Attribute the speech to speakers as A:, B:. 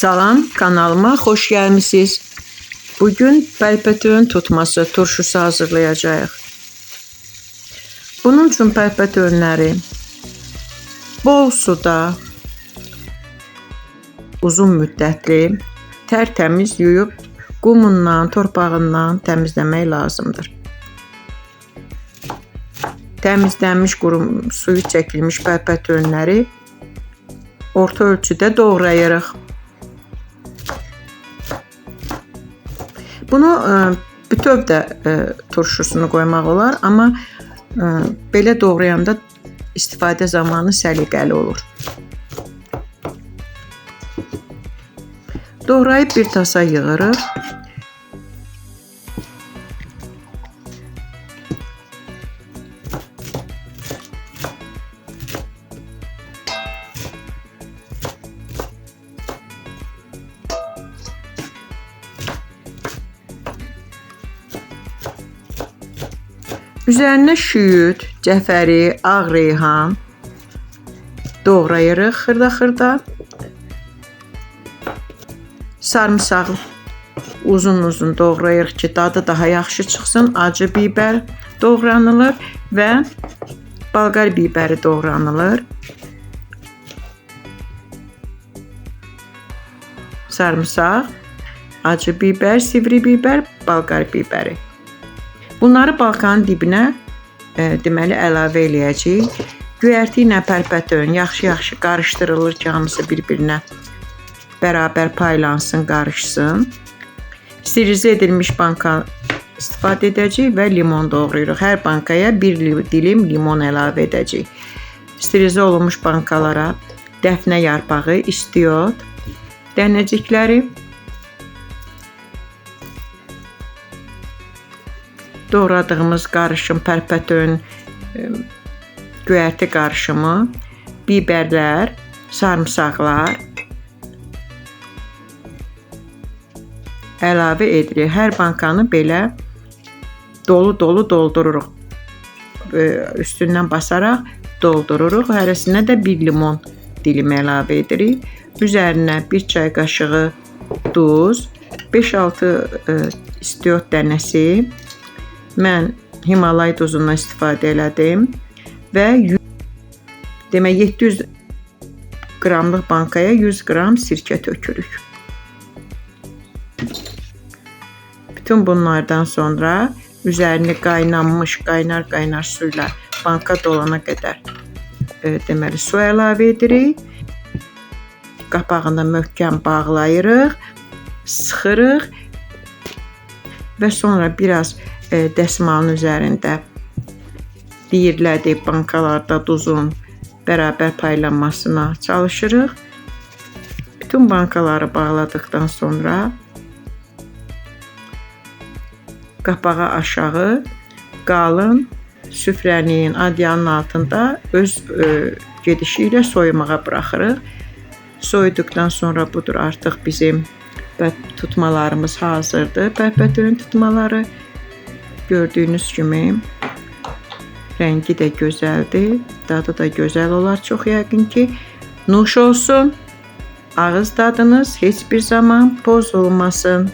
A: Salam, kanalıma xoş gəlmisiniz. Bugün pərpətön tutması turşusu hazırlayacağıq. Bunun üçün pərpətönləri bol suda uzun müddətli tərtəmiz yuyub qumundan, torpağından təmizləmək lazımdır. Təmizlənmiş suyu çəkilmiş pərpətönləri orta ölçüdə doğrayırıq. Bunu bütöv də turşusunu qoymaq olar, amma belə doğrayanda istifadə zamanı səliqəli olur. Doğrayıb bir tasa yığırıq. Üzərinə şüyüd, cəfəri, ağ reyhan doğrayırıq xırda-xırda. Sarımsağı uzun-uzun doğrayırıq ki, dadı daha yaxşı çıxsın. Acı bibər doğranılır və balqar bibəri doğranılır. Sarımsaq, acı bibər, sivri bibər, balqar bibəri. Bunları balkanın dibinə deməli əlavə eləyəcəyik. Göyərti ilə pərpətön yaxşı-yaxşı qarışdırılır ki, hamısı bir-birinə bərabər paylansın, qarışsın. Sterilizə edilmiş banka istifadə edəcəyik və limon doğrayırıq. Hər bankaya bir dilim limon əlavə edəcəyik. Sterilizə olunmuş bankalara dəfnə yarpağı, istiot, dənəcikləri, doğradığımız qarışım, pərpətön, göyərti qarışımı, bibərlər, sarımsaqlar əlavə edirik. Hər bankanı belə dolu-dolu doldururuq. Üstündən basaraq doldururuq. Hərəsinə də bir limon dilimi əlavə edirik. Üzərinə bir çay qaşığı duz, 5-6 istiot dənəsi, mən Himalay duzundan istifadə elədim və 700 qramlıq bankaya 100 qram sirkə tökürük. Bütün bunlardan sonra üzərini qaynanmış, qaynar su ilə banka dolana qədər deməli su əlavə edirik. Qapağını möhkəm bağlayırıq, sıxırıq və sonra biraz dəsmalın üzərində diyirlədib bankalarda duzun bərabər paylanmasına çalışırıq. Bütün bankaları bağladıqdan sonra qapağı aşağı qalın süfrənin, adyalın altında öz gedişi ilə soyumağa buraxırıq. Soyuduqdan sonra budur artıq bizim tutmalarımız hazırdır. Pərpətön tutmaları gördüyünüz kimi rəngi də gözəldir, dadı da gözəl olar çox yəqin ki. Nuş olsun, ağız dadınız heç bir zaman pozulmasın.